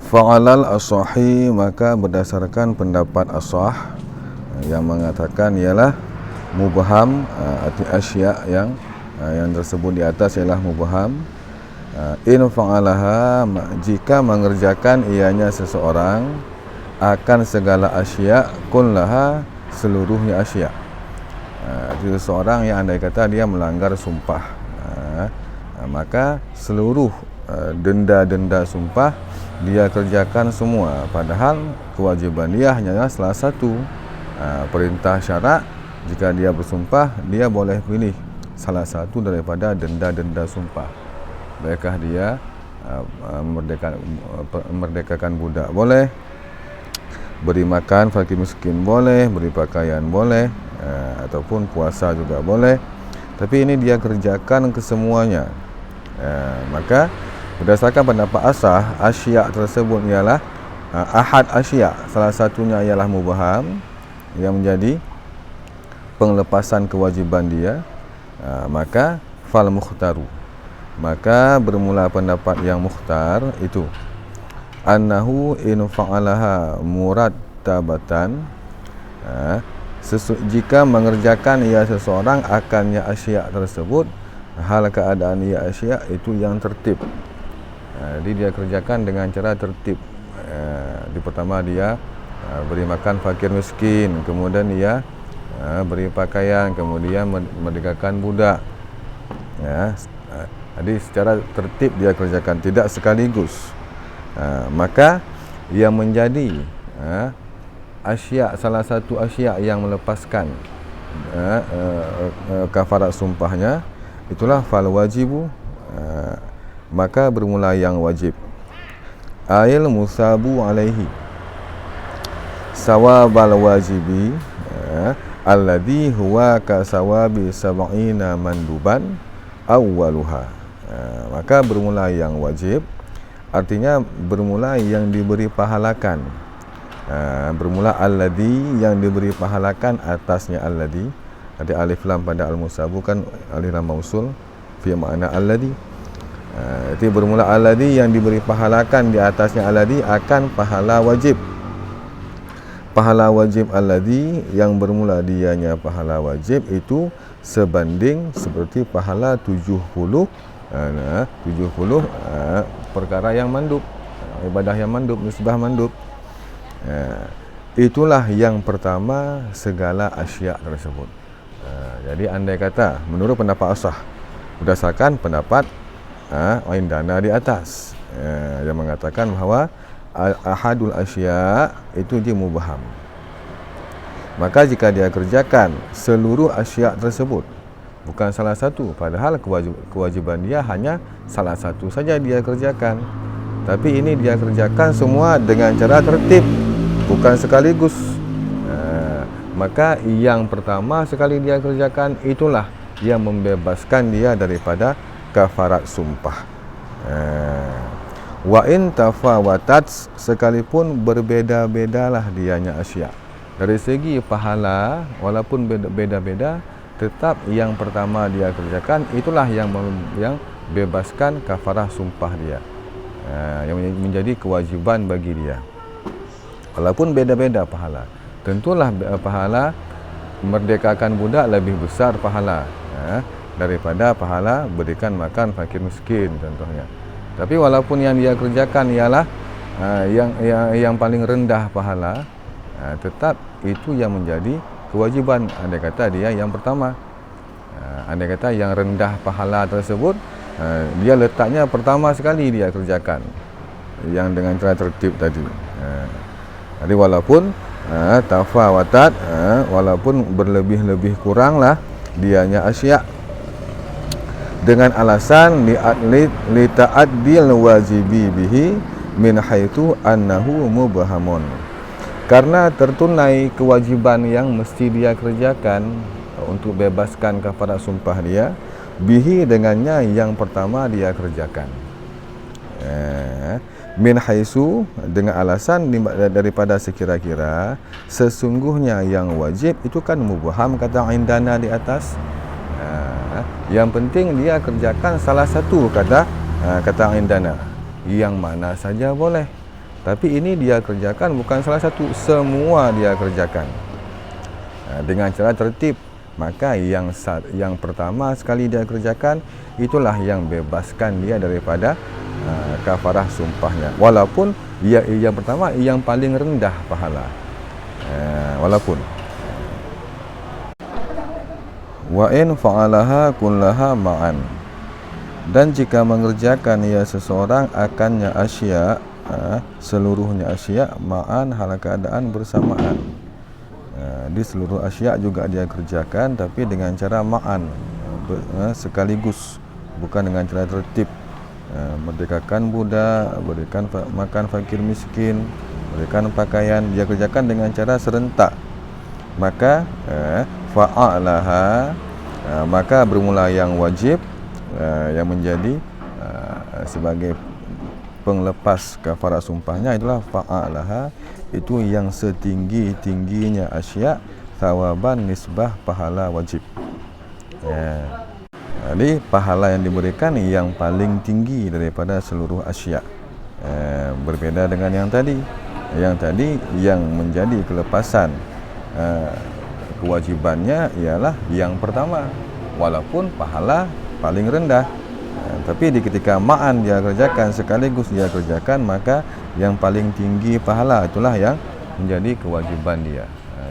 Fa'alal as-sahih, maka berdasarkan pendapat as-sah yang mengatakan ialah mubham, arti asya yang tersebut di atas ialah mubham. In fa'alaha, jika mengerjakan ianya seseorang akan segala asya kullaha, seluruhnya asya. Itu seseorang yang andai kata dia melanggar sumpah, maka seluruh denda-denda sumpah dia kerjakan semua, padahal kewajiban dia hanyalah salah satu. Perintah syarak, jika dia bersumpah, dia boleh pilih salah satu daripada denda-denda sumpah. Baiklah dia merdekakan budak boleh, beri makan fakir miskin boleh, beri pakaian boleh, ataupun puasa juga boleh. Tapi ini dia kerjakan kesemuanya. Maka berdasarkan pendapat asah, asya tersebut ialah ahad asya, salah satunya ialah mubham yang menjadi penglepasan kewajiban dia. Maka fal mukhtaru, maka bermula pendapat yang mukhtar itu annahu in fa'alaha murattabatan, jika mengerjakan ia seseorang akannya asya tersebut, hal keadaan ia asya itu yang tertib. Jadi dia kerjakan dengan cara tertib. Di pertama dia beri makan fakir miskin, kemudian dia beri pakaian, kemudian merdekakan budak. Jadi secara tertib dia kerjakan, tidak sekaligus. Maka yang menjadi asya, salah satu asya yang melepaskan kafarat sumpahnya, itulah fal wajibu, maka bermula yang wajib. Ail musabu alaihi sawabal wajibi alladhi huwa ka sawabi sab'ina manduban awwaluha. Maka bermula yang wajib, artinya bermula yang diberi pahalakan. Bermula alladhi, yang diberi pahalakan atasnya alladhi. Ada alif lam pada al-musabu kan alif lam mausul fi makna alladhi. Itu bermula alladhi, yang diberi pahalakan di atasnya alladhi akan pahala wajib. Pahala wajib alladhi, yang bermula dianya pahala wajib itu sebanding seperti pahala 70 perkara yang mandub, ibadah yang mandub, nisbah mandub. Itulah yang pertama segala asya tersebut. Jadi andai kata menurut pendapat asah, berdasarkan pendapat indana di atas, yang mengatakan bahawa ahadul asya itu dia mubham, maka jika dia kerjakan seluruh asya tersebut, bukan salah satu, padahal kewajiban dia hanya salah satu saja dia kerjakan, tapi ini dia kerjakan semua dengan cara tertib, bukan sekaligus. Maka yang pertama sekali dia kerjakan itulah yang membebaskan dia daripada kafarat sumpah. Wa in tafawatat, sekalipun berbeda-bedalah dianya asya dari segi pahala, walaupun beda-beda, tetap yang pertama dia kerjakan itulah yang bebaskan kafarah sumpah dia, yang menjadi kewajiban bagi dia, walaupun beda-beda pahala. Tentulah pahala merdekakan budak lebih besar pahala daripada pahala berikan makan fakir miskin contohnya. Tapi walaupun yang dia kerjakan ialah yang paling rendah pahala, tetap itu yang menjadi kewajiban. Andai kata dia yang pertama, andai kata yang rendah pahala tersebut, dia letaknya pertama sekali dia kerjakan yang dengan cara tertib tadi. Jadi walaupun tafawatat, walaupun berlebih-lebih kuranglah dianya asya, dengan alasan li ta'addil wajibi bihi min haitsu annahu mubhamun, karena tertunai kewajiban yang mesti dia kerjakan untuk bebaskan kafarat sumpah dia, bihi dengannya yang pertama dia kerjakan. Min haitsu, dengan alasan daripada sekira-kira sesungguhnya yang wajib itu kan mubham kata indana di atas. Yang penting dia kerjakan salah satu kata indana, yang mana saja boleh. Tapi ini dia kerjakan bukan salah satu, semua dia kerjakan dengan cara tertib. Maka yang pertama sekali dia kerjakan, itulah yang bebaskan dia daripada kafarah sumpahnya. Walaupun yang pertama yang paling rendah pahala. Walaupun wa in fa'alaha kullaha ma'an, dan jika mengerjakan ia seseorang akannya asya, seluruhnya asya, ma'an hal keadaan bersamaan. Di seluruh asya juga dia kerjakan, tapi dengan cara ma'an, sekaligus, bukan dengan cara tertib. Merdekakan budak, berikan makan fakir miskin, berikan pakaian, dia kerjakan dengan cara serentak. Maka fa'alaha, maka bermula yang wajib, yang menjadi sebagai penglepas kafarah sumpahnya itulah fa'alaha, itu yang setinggi-tingginya asya, thawaban nisbah pahala wajib. Jadi pahala yang diberikan yang paling tinggi daripada seluruh asya. Berbeda dengan yang tadi. Yang tadi yang menjadi kelepasan kewajibannya ialah yang pertama, walaupun pahala paling rendah. Tapi ketika ma'an dia kerjakan, sekaligus dia kerjakan, maka yang paling tinggi pahala itulah yang menjadi kewajiban dia,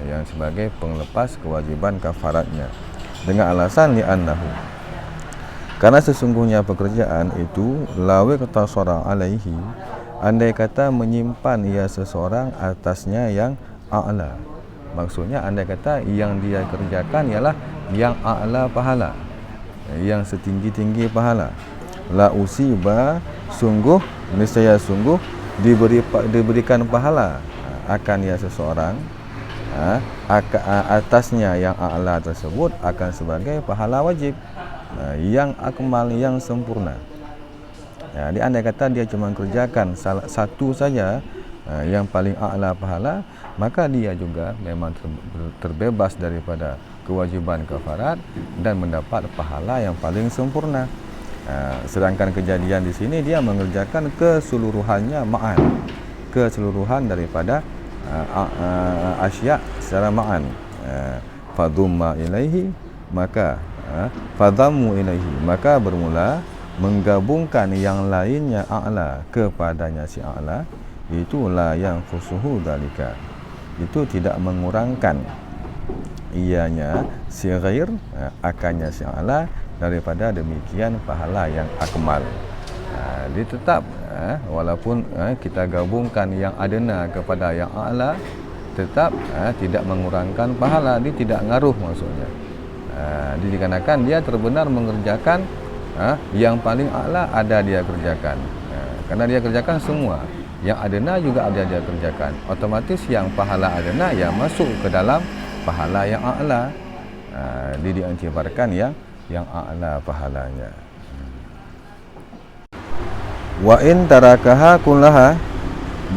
yang sebagai penglepas kewajiban kafaratnya. Dengan alasan li'annahu, karena sesungguhnya pekerjaan itu lawi qatasara alaihi, andai kata menyimpan ia seseorang atasnya yang a'la. Maksudnya andai kata yang dia kerjakan ialah yang a'la pahala, yang setinggi-tinggi pahala. La usiba, sungguh, niscaya sungguh diberikan pahala akan ia seseorang, atasnya yang a'la tersebut akan sebagai pahala wajib, yang akmal, yang sempurna. Jadi andai kata dia cuma kerjakan satu saja, yang paling a'la pahala, maka dia juga memang terbebas daripada kewajiban kafarat dan mendapat pahala yang paling sempurna. Sedangkan kejadian di sini dia mengerjakan keseluruhannya ma'an, keseluruhan daripada asya secara ma'an. Fadumma ilaihi, maka fadammu ilaihi, maka bermula menggabungkan yang lainnya a'la kepadanya si a'la, itulah yang khusuhu dalika, itu tidak mengurangkan ianya si ghair, akannya si a'la daripada demikian pahala yang akmal. Dia tetap walaupun kita gabungkan yang adna kepada yang a'la, tetap tidak mengurangkan pahala, dia tidak ngaruh maksudnya. Dikarenakan dia terbenar mengerjakan yang paling a'la, ada dia kerjakan, karena dia kerjakan semua. Yang adna juga ada dia kerjakan, otomatis yang pahala adna yang masuk ke dalam pahala yang a'la. Dia diantibarkan yang a'la pahalanya. Wa in tarakaha kullaha,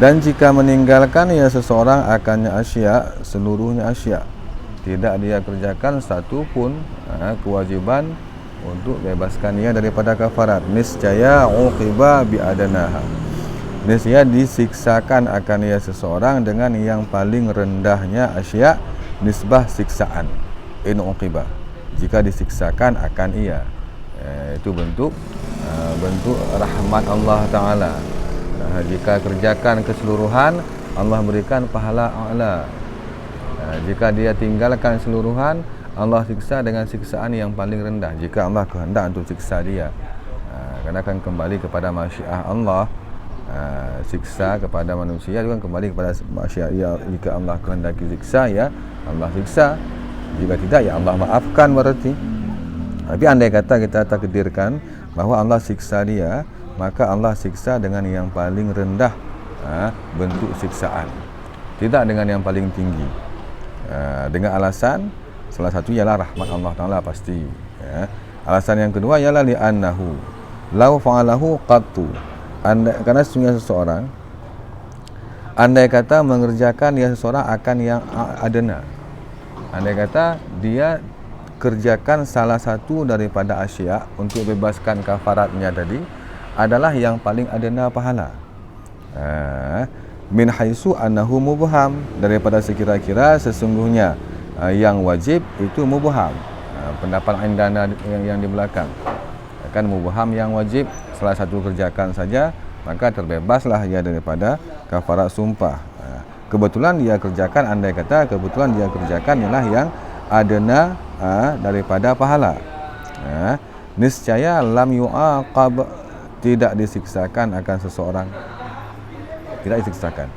dan jika meninggalkan ia seseorang akannya asya, seluruhnya asya, tidak dia kerjakan satu pun kewajiban untuk bebaskan ia daripada kafarat, niscaya uqiba bi adanaha, niscaya disiksakan akan ia seseorang dengan yang paling rendahnya asya, nisbah siksaan. In uqiba, jika disiksakan akan ia, itu bentuk rahmat Allah Ta'ala. Jika kerjakan keseluruhan, Allah berikan pahala a'la. Jika dia tinggalkan keseluruhan, Allah siksa dengan siksaan yang paling rendah, jika Allah kehendak untuk siksa dia. Karena akan kembali kepada masyiah Allah. Siksa kepada manusia juga kembali kepada masyiah. Jika Allah kehendaki siksa, ya Allah siksa. Jika tidak, ya Allah maafkan berarti. Tapi andai kata kita takdirkan bahawa Allah siksa dia, maka Allah siksa dengan yang paling rendah bentuk siksaan, tidak dengan yang paling tinggi. Dengan alasan, salah satu ialah rahmat Allah Ta'ala pasti. Alasan yang kedua ialah li'annahu law fa'alahu qattu, karena sesungguhnya seseorang, andai kata mengerjakan dia seseorang akan yang adna, andai kata dia kerjakan salah satu daripada asya untuk bebaskan kafaratnya tadi adalah yang paling adna pahala, min haisu annahu mubham, daripada sekira-kira sesungguhnya yang wajib itu mubham. Pendapat indana yang di belakang kan mubham yang wajib salah satu kerjakan saja, maka terbebaslah ia daripada kafarat sumpah. Kebetulan dia kerjakan, andai kata kebetulan dia kerjakan ialah yang adna daripada pahala, niscaya lam yu'aqab, tidak disiksakan akan seseorang, tidak disiksakan.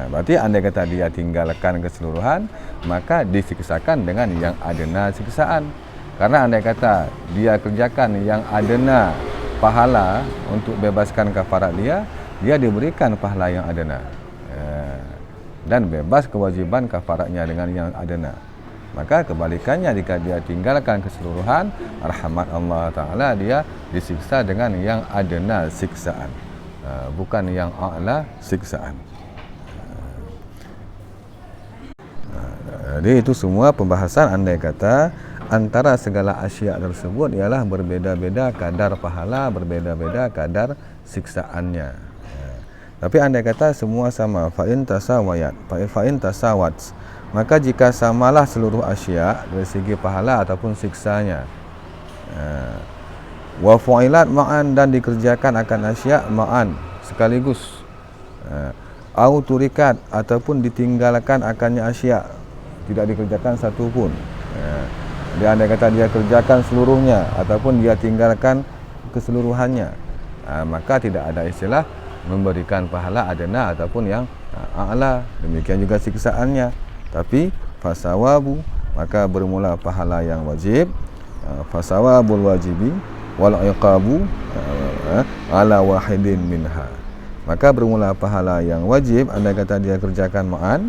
Berarti andai kata dia tinggalkan keseluruhan, maka disiksakan dengan yang adna siksaan. Karena andai kata dia kerjakan yang adna pahala untuk bebaskan kafarat dia diberikan pahala yang adna, dan bebas kewajiban kafaratnya dengan yang adna. Maka kebalikannya, jika dia tinggalkan keseluruhan, rahmat Allah Ta'ala, dia disiksa dengan yang adna siksaan, bukan yang a'la siksaan. Jadi itu semua pembahasan andai kata antara segala asya tersebut ialah berbeda-beda kadar pahala, berbeda-beda kadar siksaannya. Tapi andai kata semua sama, fa'in tasawayat, fa'in tasawat, maka jika samalah seluruh asya dari segi pahala ataupun siksanya, wa fu'ilat ma'an, dan dikerjakan akan asya ma'an sekaligus, au turikat, ataupun ditinggalkan akannya asya, tidak dikerjakan satu pun. Dia andai kata dia kerjakan seluruhnya ataupun dia tinggalkan keseluruhannya, maka tidak ada istilah memberikan pahala adna ataupun yang a'la. Demikian juga siksaannya. Tapi fasawabu, maka bermula pahala yang wajib, fasawabul wajibi wal iqabu ala wahidin minha, maka bermula pahala yang wajib andai kata dia kerjakan ma'an,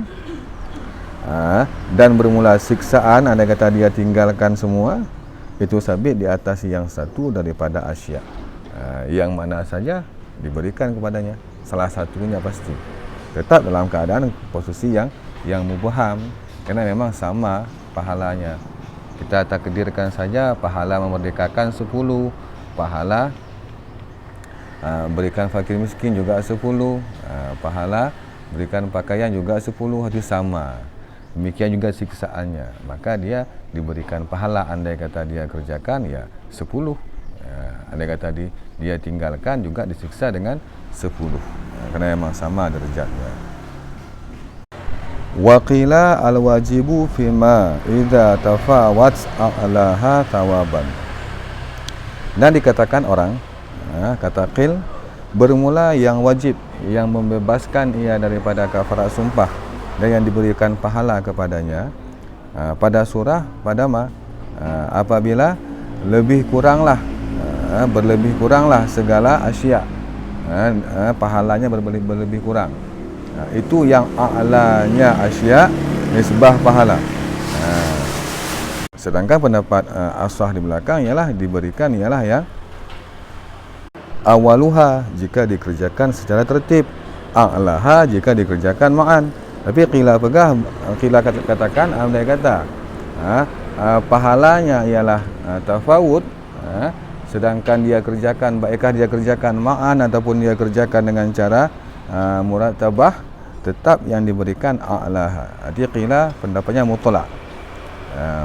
dan bermula siksaan andai kata dia tinggalkan semua, itu sabit di atas yang satu daripada asya, yang mana saja diberikan kepadanya, salah satunya pasti tetap dalam keadaan posisi yang mubham, kerana memang sama pahalanya. Kita takdirkan saja pahala memerdekakan 10, pahala berikan fakir miskin juga 10, pahala berikan pakaian juga 10, itu sama. Demikian juga siksaannya, maka dia diberikan pahala andai kata dia kerjakan ya 10, andai kata dia tinggalkan juga disiksa dengan 10, kerana memang sama derajatnya. Wa qila al-wajibu fima idza tafawat a'laha tawaban, dan dikatakan orang, kata qil, bermula yang wajib yang membebaskan ia daripada kafarat sumpah dan yang diberikan pahala kepadanya, pada surah pada apabila lebih kuranglah, berlebih kuranglah segala asya, pahalanya berlebih kurang, itu yang a'lanya asya nisbah pahala. Sedangkan pendapat asah di belakang ialah diberikan ialah yang awaluha jika dikerjakan secara tertib, a'laha jika dikerjakan ma'an. Tapi qila katakan andai kata pahalanya ialah tafawud, sedangkan dia kerjakan, baikkah dia kerjakan ma'an ataupun dia kerjakan dengan cara murattabah, tetap yang diberikan a'laha. Arti qila pendapatnya mutlak,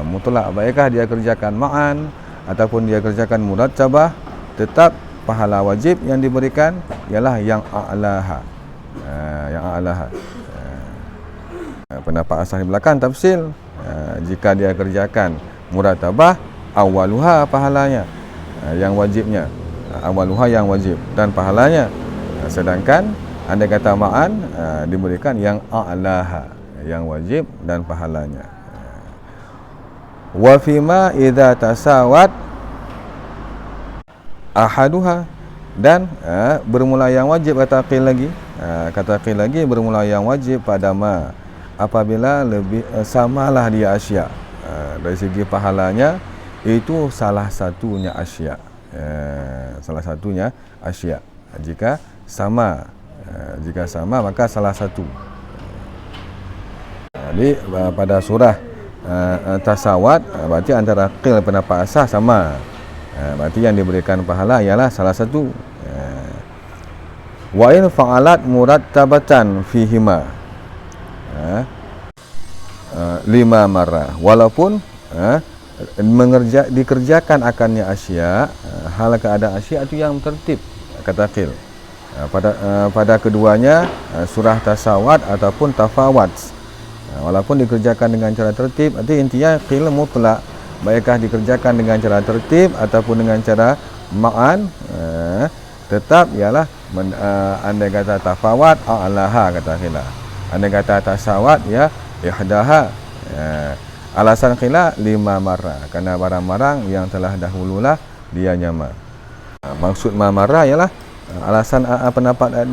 mutlak, baikkah dia kerjakan ma'an ataupun dia kerjakan murattabah, tetap pahala wajib yang diberikan ialah yang a'laha, yang a'laha. Pendapat asal di belakang tafsir, jika dia kerjakan murattabah, awaluha pahalanya, yang wajibnya, awaluha yang wajib dan pahalanya, sedangkan andai kata ma'an diberikan yang a'laha, yang wajib dan pahalanya. Wa fima idza tasawat ahaduha, dan bermula yang wajib, kata qil lagi bermula yang wajib pada apabila lebih samalah dia asya, dari segi pahalanya itu salah satunya asya, salah satunya asya. Jika sama maka salah satu. Jadi pada surah tasawat, berarti antara qil pendapat asah sama, berarti yang diberikan pahala ialah salah satu. Wa in fa'alat murattabatan fihima, 5 marrah, walaupun dikerjakan akannya asya, hal keadaan asya itu yang tertib, kata qil. Pada keduanya surah tasawat ataupun tafawat, walaupun dikerjakan dengan cara tertib, arti intinya qil mutlak, baikkah dikerjakan dengan cara tertib ataupun dengan cara ma'an, tetap ialah andai kata tafawat a'laha, kata qil. Andai kata tasawat ya ihdaha. Alasan qila 5 marrah, kerana barang-barang yang telah dahululah dia nyama. Maksud marrah ialah alasan pendapat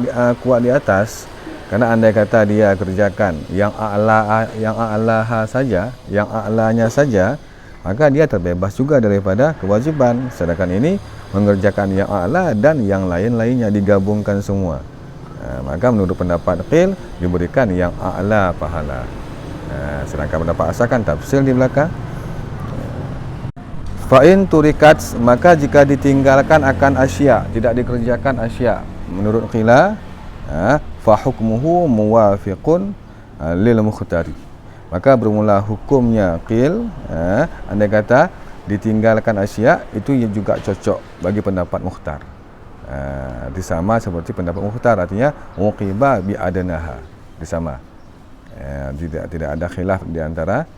kuat di atas, kerana andai kata dia kerjakan yang a'laha saja, yang a'lanya saja, maka dia terbebas juga daripada kewajiban. Sedangkan ini mengerjakan yang a'la dan yang lain-lainnya digabungkan semua. Maka menurut pendapat qil diberikan yang a'la pahala. Sedangkan pendapat asalkan tafsir di belakang. Fa'in turikat, maka jika ditinggalkan akan asya, tidak dikerjakan asya, menurut qila, fa hukmuhu muwafiqun lil mukhtari, maka bermula hukumnya qil, andai kata ditinggalkan asya itu juga cocok bagi pendapat mukhtar. Disama seperti pendapat mukhtar, artinya uqiba bi adnaha, disama. Tidak ada khilaf di antara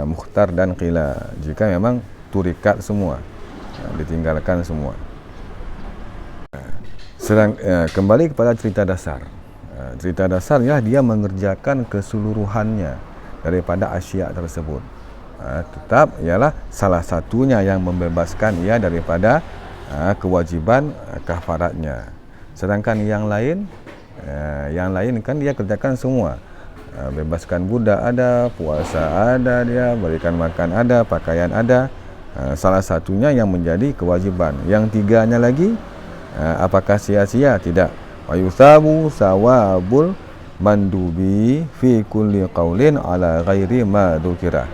mukhtar dan qila jika memang turikat semua, ditinggalkan semua. Kembali kepada cerita dasar. Cerita dasar ialah dia mengerjakan keseluruhannya daripada asya tersebut. Tetap ialah salah satunya yang membebaskan ia daripada kewajiban kafaratnya. Sedangkan yang lain kan dia kerjakan semua. Bebaskan budak ada, puasa ada, dia berikan makan ada, pakaian ada. Salah satunya yang menjadi kewajiban. Yang tiganya lagi, apakah sia-sia? Tidak. Wa yusabu sawabul mandubi fi kulli qaulin ala ghairi ma dzukira.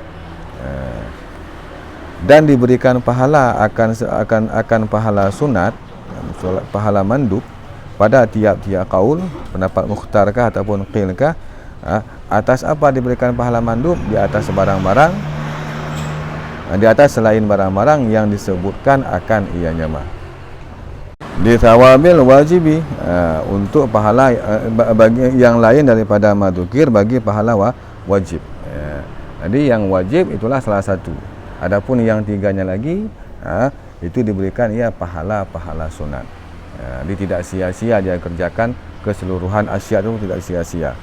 Dan diberikan pahala akan pahala sunat, pahala mandub pada tiap-tiap qaul, pendapat mukhtarkah ataupun qilkah, atas apa diberikan pahala mandub? Di atas barang-barang, di atas selain barang-barang yang disebutkan akan ianya mah. Di thawabil wajibi, untuk pahala bagi yang lain daripada madzukir, bagi pahala wajib. Jadi yang wajib itulah salah satu. Adapun yang tiganya lagi, itu diberikan ia pahala-pahala sunat. Dia tidak sia-sia dia kerjakan keseluruhan asya itu, tidak sia-sia.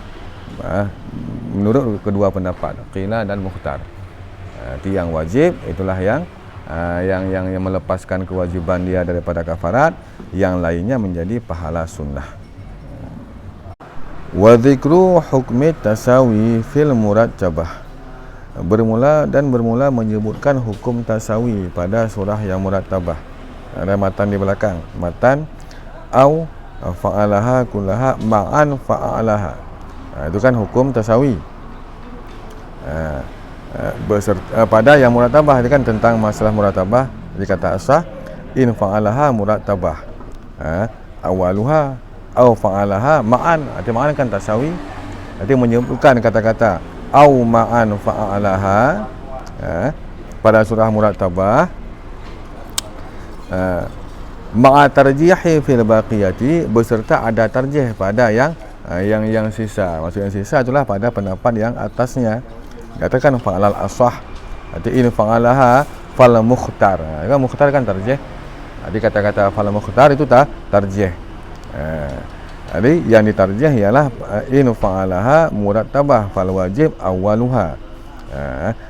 Menurut kedua pendapat qila dan mukhtar, itu yang wajib, itulah yang melepaskan kewajiban dia daripada kafarat, yang lainnya menjadi pahala sunnah. Wa dzikru hukmi tasawi fil murattabah, bermula menyebutkan hukum tasawi pada surah yang murattabah. Ada matan di belakang, matan au fa'alaha kullaha ma'an fa'alaha. Itu kan hukum tasawi. Pada yang murattabah itu kan tentang masalah murattabah, dikata asah in fa'alaha murattabah, awaluha au fa'alaha ma'an. Arti ma'an kan tasawi, arti menyebutkan kata-kata au ma'an fa'alaha pada surah murattabah, ma'a tarjihi fil baqiyati, beserta ada tarjih pada yang sisa. Maksud yang sisa itulah pada pendapat yang atasnya. Katakan fa'alal asah, arti in fa'alaha fal mukhtar. Kan mukhtar kan tarjih. Jadi kata-kata fal mukhtar itu tarjih. Jadi yang ditarjih ialah in fa'alaha murattabah fal wajib awaluha.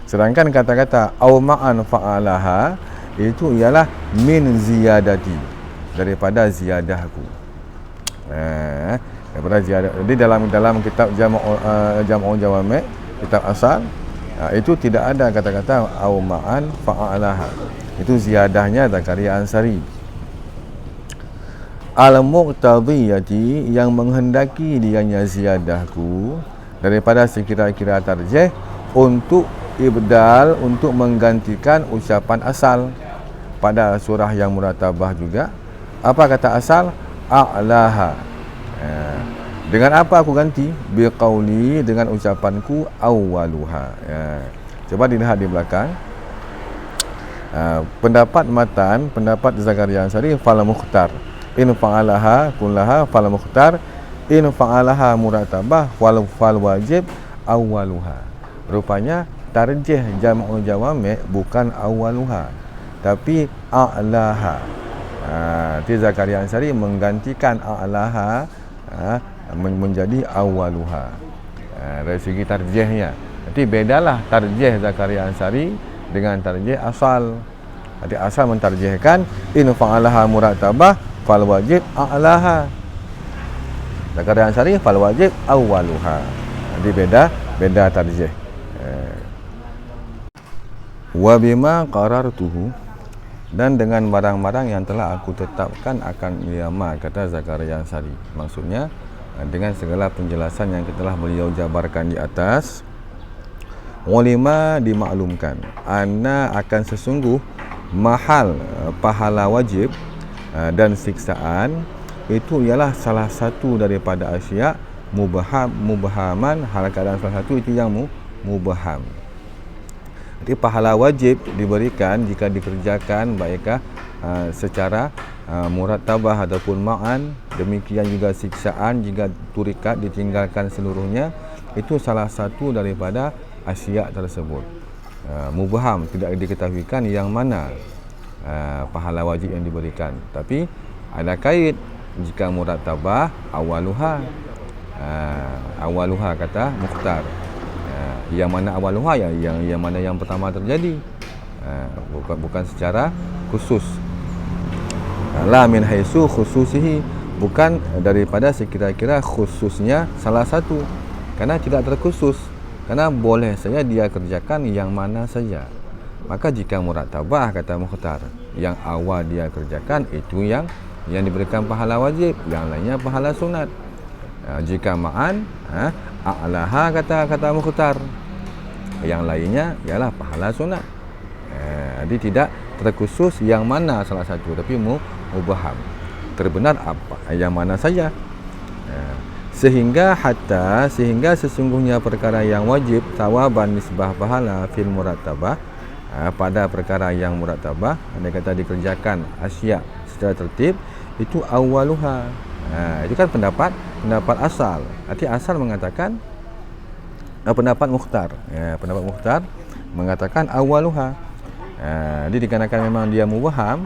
Sedangkan kata-kata au ma'an fa'alaha itu ialah min ziyadati, daripada ziyadahku. Daripada ziyadah. Jadi dalam kitab Jam'ul Jawami', kitab asal, itu tidak ada kata-kata au ma'an fa'alaha. Itu ziyadahnya Zakaria Ansari. Al-muqtadiyati, yang menghendaki dianya ziyadahku daripada sekira-kira tarjih, untuk ibdal, untuk menggantikan ucapan asal pada surah yang murattabah juga. Apa kata asal? A'laha. Dengan apa aku ganti? Biqauli, dengan ucapanku awwaluha. Ya. Coba dilihat di belakang. Pendapat matan, pendapat Zakaria Ansari, fal mukhtar in fa'alaha kullaha fal mukhtar in fa'alaha muratabah fal wajib awwaluha. Rupanya tarjih jam'ul jawami' bukan awwaluha tapi a'laha. Zakaria Ansari menggantikan a'laha menjadi awwaluha. Dari segi tarjihnya. Jadi bedalah tarjih Zakaria Ansari dengan tarjih asal. Jadi asal mentarjihkan in fa'alaha muratabah fal wajib a'laha. Zakaria Ansari fal wajib awwaluha. Jadi beda tarjih. Wa bima qarartuhu, dan dengan barang-barang yang telah aku tetapkan akan liyama, kata Zakaria Ansari. Maksudnya dengan segala penjelasan yang telah beliau jabarkan di atas, ulima dimaklumkan anna akan sesungguh mahal pahala wajib dan siksaan itu ialah salah satu daripada asya mubahaman, hal keadaan salah satu itu yang mubaham. Jadi pahala wajib diberikan jika dikerjakan baikkah secara murattabah ataupun ma'an. Demikian juga siksaan jika turikat ditinggalkan seluruhnya, itu salah satu daripada asya tersebut. Mubaham, tidak diketahuikan yang mana pahala wajib yang diberikan. Tapi ada kait, jika murattabah awaluha, awaluha kata mukhtar. Yang mana awaluha, yang mana yang pertama terjadi, bukan secara khusus. La min haitsu khususihi, bukan daripada sekira-kira khususnya salah satu, karena tidak terkhusus, karena boleh saja dia kerjakan yang mana saja. Maka jika murattabah kata mukhtar, yang awal dia kerjakan itu yang diberikan pahala wajib, yang lainnya pahala sunat. Jika ma'an, a'laha kata mukhtar, yang lainnya ialah pahala sunat. Jadi tidak terkhusus yang mana salah satu, tapi mubaham, terbenar apa yang mana saja. Sehingga sesungguhnya perkara yang wajib tawaban nisbah pahala fil murattabah, pada perkara yang murattabah, andai kata dikerjakan asya secara tertib, itu awaluha. Itu kan pendapat asal. Arti asal mengatakan pendapat mukhtar. Pendapat mukhtar mengatakan awaluha. Jadi dikarenakan memang dia mubaham,